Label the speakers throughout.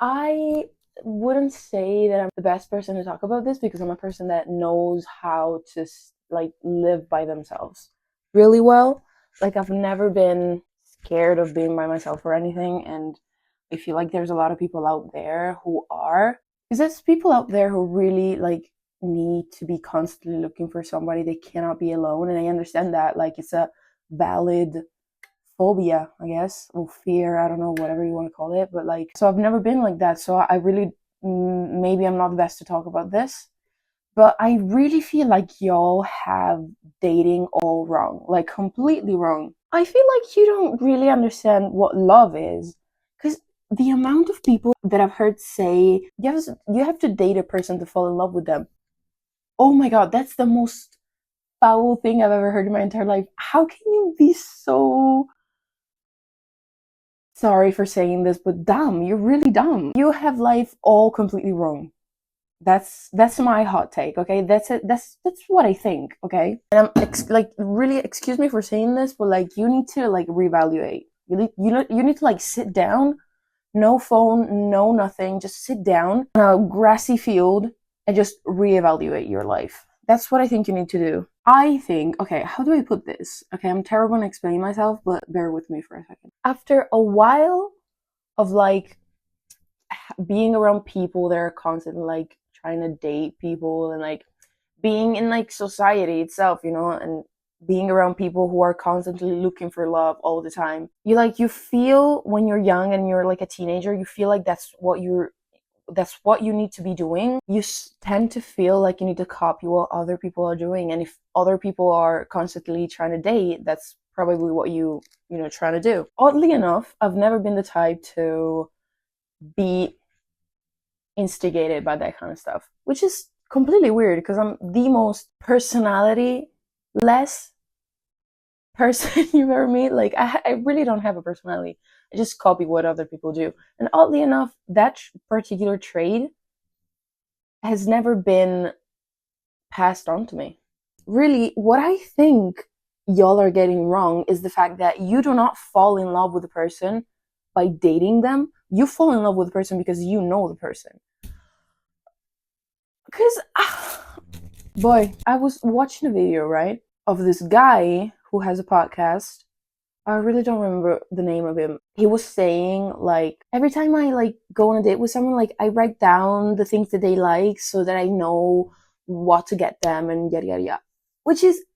Speaker 1: I wouldn't say that I'm the best person to talk about this because I'm a person that knows how to like live by themselves really well. Like I've never been scared of being by myself or anything, and I feel like there's a lot of people out there who are. Because there's people out there who really like need to be constantly looking for somebody. They cannot be alone, and I understand that. Like it's a valid phobia, I guess, or fear, I don't know, whatever you want to call it. But like, so I've never been like that. So I really, maybe I'm not the best to talk about this, but I really feel like y'all have dating all wrong, like completely wrong. I feel like you don't really understand what love is because the amount of people that I've heard say you have to date a person to fall in love with them. Oh my god, that's the most foul thing I've ever heard in my entire life. How can you be so sorry for saying this, but dumb? You're really dumb. You have life all completely wrong. That's my hot take. Okay, that's it. That's what I think. Okay, and like really excuse me for saying this, but like you need to like reevaluate. You need to like sit down, no phone, no nothing. Just sit down on a grassy field and just reevaluate your life. That's what I think you need to do. I think, okay, how do I put this? Okay, I'm terrible at explaining myself, but bear with me for a second. After a while of like being around people that are constantly like trying to date people and like being in like society itself, and being around people who are constantly looking for love all the time. You feel when you're young and you're like a teenager, you feel like that's what you need to be doing. You tend to feel like you need to copy what other people are doing, and if other people are constantly trying to date, that's probably what trying to do. Oddly enough, I've never been the type to be instigated by that kind of stuff, which is completely weird because I'm the most personality less person you've ever met. Like I really don't have a personality. I just copy what other people do. And oddly enough, that particular trait has never been passed on to me. Really, what I think y'all are getting wrong is the fact that you do not fall in love with a person by dating them. You fall in love with a person because you know the person. Because, boy, I was watching a video, right, of this guy who has a podcast. I really don't remember the name of him. He was saying, like, every time I, like, go on a date with someone, like, I write down the things that they like so that I know what to get them and yada, yada, yada.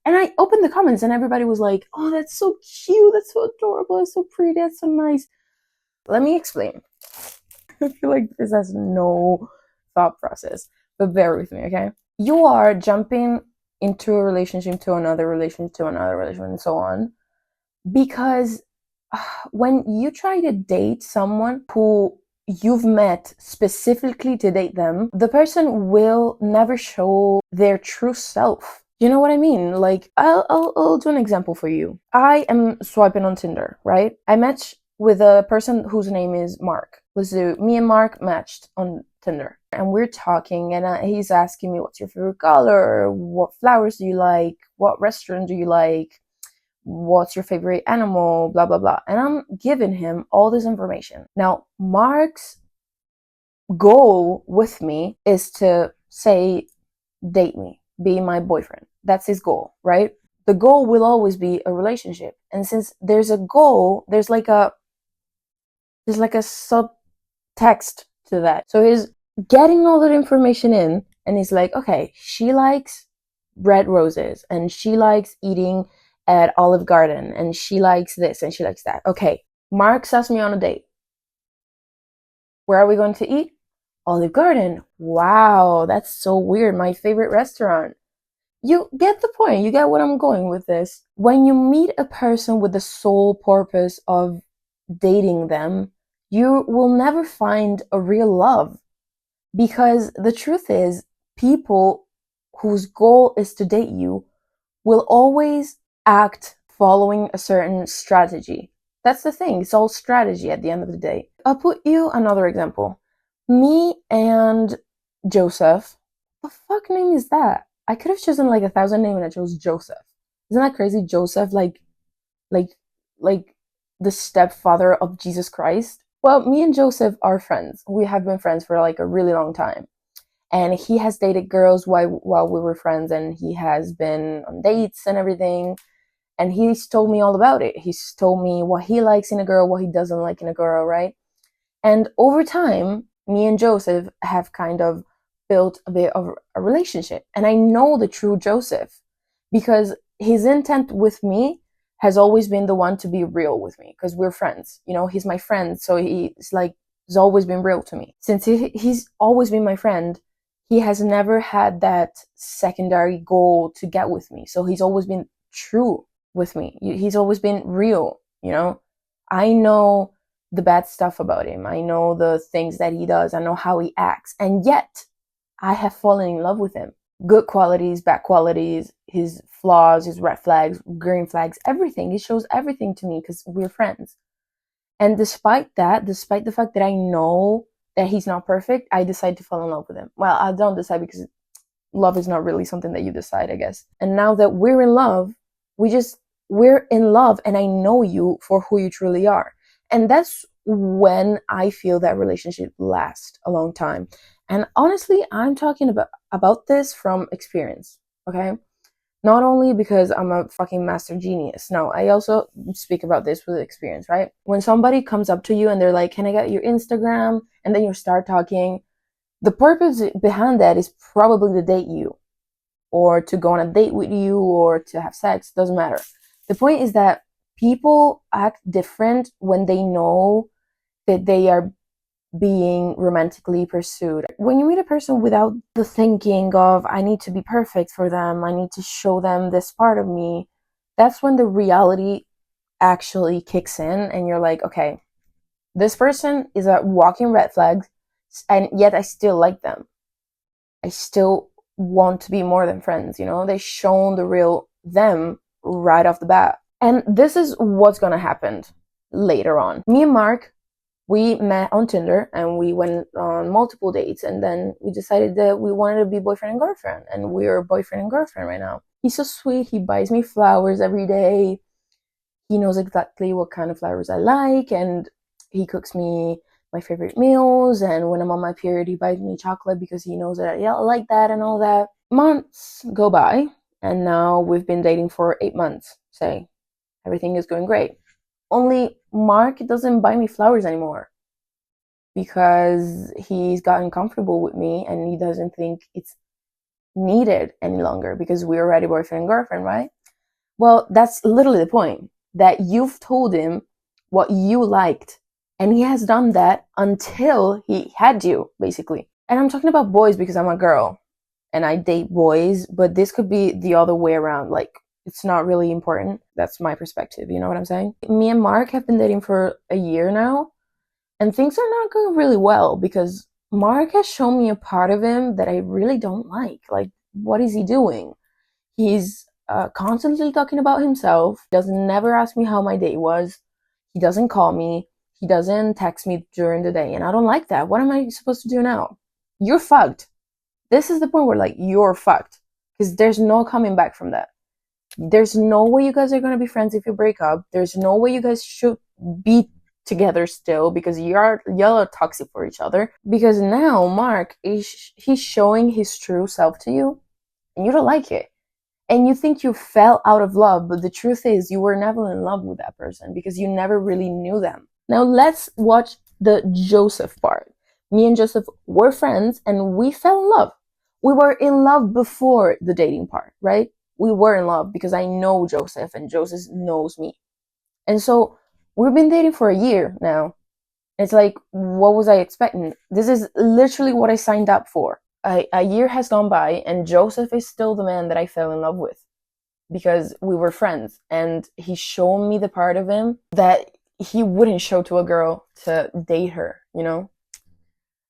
Speaker 1: And I opened the comments and everybody was like, oh, that's so cute, that's so adorable, that's so pretty, that's so nice. Let me explain. I feel like this has no thought process, but bear with me, okay? You are jumping into a relationship to another relationship to another relationship and so on because when you try to date someone who you've met specifically to date them, the person will never show their true self. You know what I mean? Like, I'll do an example for you. I am swiping on Tinder, right? I match with a person whose name is Mark. Let's do me and Mark matched on Tinder. And we're talking, and he's asking me, what's your favorite color? What flowers do you like? What restaurant do you like? What's your favorite animal? Blah, blah, blah. And I'm giving him all this information. Now, Mark's goal with me is to say, date me, be my boyfriend. That's his goal, right? The goal will always be a relationship. And since there's a goal, there's like a subtext to that. So he's getting all that information in and he's like, okay, she likes red roses and she likes eating at Olive Garden and she likes this and she likes that. Okay, Mark asked me on a date. Where are we going to eat? Olive Garden. Wow, that's so weird. My favorite restaurant. You get the point. You get what I'm going with this. When you meet a person with the sole purpose of dating them, you will never find a real love. Because the truth is, people whose goal is to date you will always act following a certain strategy. That's the thing. It's all strategy at the end of the day. I'll put you another example. Me and Joseph. What the fuck name is that? I could have chosen like 1,000 names and I chose Joseph. Isn't that crazy? Joseph, like the stepfather of Jesus Christ. Well, me and Joseph are friends. We have been friends for like a really long time. And he has dated girls while we were friends, and he has been on dates and everything. And he's told me all about it. He's told me what he likes in a girl, what he doesn't like in a girl, right? And over time, me and Joseph have kind of built a bit of a relationship. And I know the true Joseph because his intent with me has always been the one to be real with me because we're friends. You know, he's my friend. So he's always been real to me. Since he's always been my friend, he has never had that secondary goal to get with me. So he's always been true with me. He's always been real, you know? I know the bad stuff about him. I know the things that he does. I know how he acts. And yet, I have fallen in love with him. Good qualities, bad qualities, his flaws, his red flags, green flags, everything. He shows everything to me because we're friends. And despite that, despite the fact that I know that he's not perfect, I decide to fall in love with him. Well, I don't decide because love is not really something that you decide, I guess. And now that we're in love, we're in love and I know you for who you truly are. And that's when I feel that relationship lasts a long time. And honestly, I'm talking about this from experience, okay? Not only because I'm a fucking master genius. No, I also speak about this with experience, right? When somebody comes up to you and they're like, "Can I get your Instagram?" And then you start talking, the purpose behind that is probably to date you or to go on a date with you or to have sex, doesn't matter. The point is that people act different when they know that they are being romantically pursued. When you meet a person without the thinking of, I need to be perfect for them, I need to show them this part of me, that's when the reality actually kicks in and you're like, okay, this person is a walking red flag, and yet I still like them. I still want to be more than friends, you know? They've shown the real them right off the bat. And this is what's gonna happen later on. Me and Mark, we met on Tinder and we went on multiple dates, and then we decided that we wanted to be boyfriend and girlfriend, and we're boyfriend and girlfriend right now. He's so sweet. He buys me flowers every day. He knows exactly what kind of flowers I like, and he cooks me my favorite meals, and when I'm on my period, he buys me chocolate because he knows that I like that and all that. Months go by, and now we've been dating for 8 months, say. Everything is going great. Only Mark doesn't buy me flowers anymore because he's gotten comfortable with me and he doesn't think it's needed any longer because we're already boyfriend and girlfriend, right? Well, that's literally the point, that you've told him what you liked, and he has done that until he had you, basically. And I'm talking about boys because I'm a girl and I date boys, but this could be the other way around. Like, it's not really important. That's my perspective, you know what I'm saying? Me and Mark have been dating for a year now, and things are not going really well because Mark has shown me a part of him that I really don't like. Like, what is he doing? He's constantly talking about himself, doesn't never ask me how my day was. He doesn't call me. He doesn't text me during the day. And I don't like that. What am I supposed to do now? You're fucked. This is the point where, like, you're fucked. Because there's no coming back from that. There's no way you guys are going to be friends if you break up. There's no way you guys should be together still because y'all are toxic for each other. Because now Mark, he's showing his true self to you and you don't like it. And you think you fell out of love, but the truth is you were never in love with that person because you never really knew them. Now let's watch the Joseph part. Me and Joseph were friends and we fell in love. We were in love before the dating part, right? We were in love because I know Joseph and Joseph knows me. And so we've been dating for a year now. It's like, what was I expecting? This is literally what I signed up for. A year has gone by and Joseph is still the man that I fell in love with because we were friends, and he's shown me the part of him that he wouldn't show to a girl to date her, you know?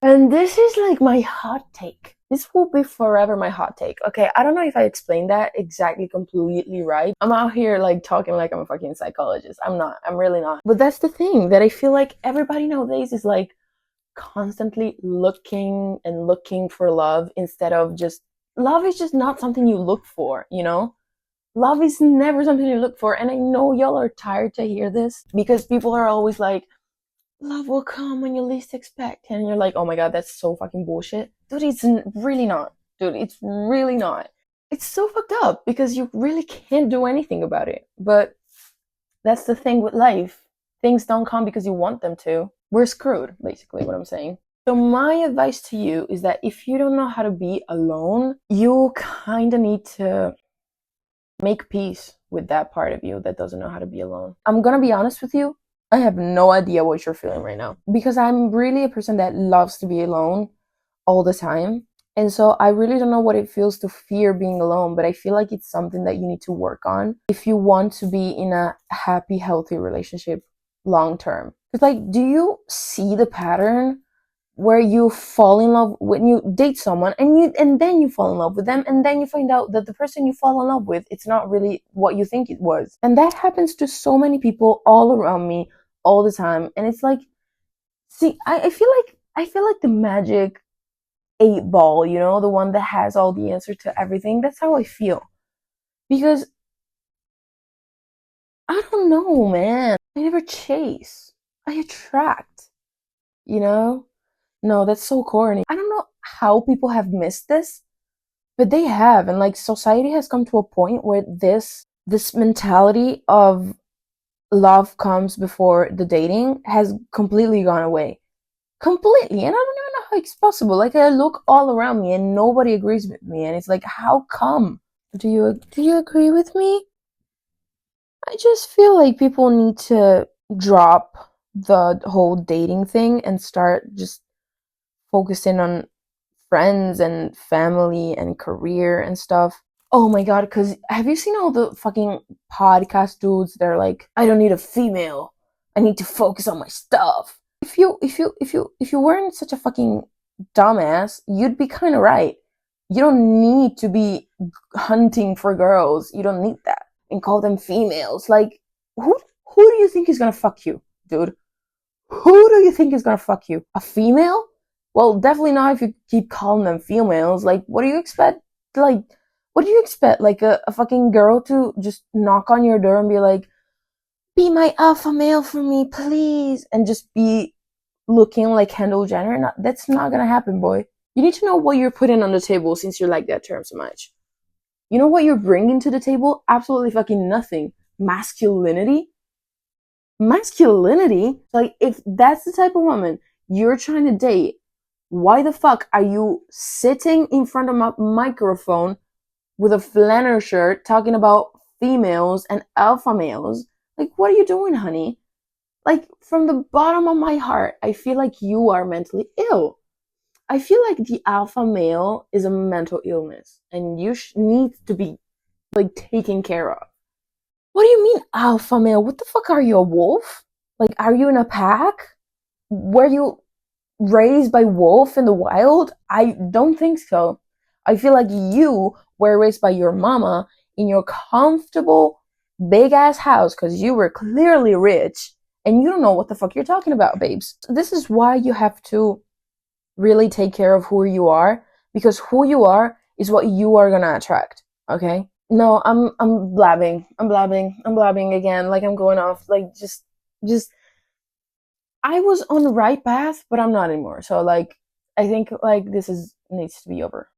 Speaker 1: And this is like my hot take. This will be forever my hot take. Okay, I don't know if I explained that exactly completely right. I'm out here like talking like I'm a fucking psychologist. I'm not. I'm really not. But that's the thing, that I feel like everybody nowadays is like constantly looking and looking for love instead of just, love is just not something you look for, you know? Love is never something you look for. And I know y'all are tired to hear this because people are always like, love will come when you least expect. And you're like, oh my god, that's so fucking bullshit. Dude, it's really not. Dude, it's really not. It's so fucked up because you really can't do anything about it. But that's the thing with life. Things don't come because you want them to. We're screwed, basically, what I'm saying. So my advice to you is that if you don't know how to be alone, you kind of need to make peace with that part of you that doesn't know how to be alone. I'm gonna be honest with you. I have no idea what you're feeling right now because I'm really a person that loves to be alone all the time. And so I really don't know what it feels to fear being alone, but I feel like it's something that you need to work on if you want to be in a happy, healthy relationship long term. It's like, do you see the pattern where you fall in love when you date someone and then you fall in love with them and then you find out that the person you fall in love with, it's not really what you think it was. And that happens to so many people all around me all the time. And it's like, see, I feel like the magic 8 ball, you know, the one that has all the answer to everything. That's how I feel. Because I don't know, man. I never chase. I attract, you know? No, that's so corny. I don't know how people have missed this, but they have. And like society has come to a point where this mentality of love comes before the dating has completely gone away. Completely. And I don't even know how it's possible. Like I look all around me and nobody agrees with me. And it's like, how come? Do you agree with me? I just feel like people need to drop the whole dating thing and start just focusing on friends and family and career and stuff. Oh my god, because have you seen all the fucking podcast dudes that are like, I don't need a female. I need to focus on my stuff. If you weren't such a fucking dumbass, you'd be kinda right. You don't need to be hunting for girls. You don't need that. And call them females. Like, who do you think is gonna fuck you, dude? Who do you think is gonna fuck you? A female? Well, definitely not if you keep calling them females. Like, what do you expect? Like, what do you expect? Like a fucking girl to just knock on your door and be like, be my alpha male for me, please. And just be looking like Kendall Jenner? No, that's not gonna happen, boy. You need to know what you're putting on the table since you like that term so much. You know what you're bringing to the table? Absolutely fucking nothing. Masculinity? Masculinity? Like, if that's the type of woman you're trying to date, why the fuck are you sitting in front of a microphone with a flannel shirt talking about females and alpha males? Like, what are you doing, honey? Like, from the bottom of my heart, I feel like you are mentally ill. I feel like the alpha male is a mental illness and you need to be like taken care of. What do you mean alpha male? What the fuck are you, a wolf? Like, are you in a pack? Were you raised by wolf in the wild? I don't think so. I feel like you were raised by your mama in your comfortable big ass house because you were clearly rich and you don't know what the fuck you're talking about, babes. This is why you have to really take care of who you are, because who you are is what you are gonna attract. Okay? No, I'm blabbing. I'm blabbing again. Like I'm going off. Like just I was on the right path, but I'm not anymore. So like I think like this is needs to be over.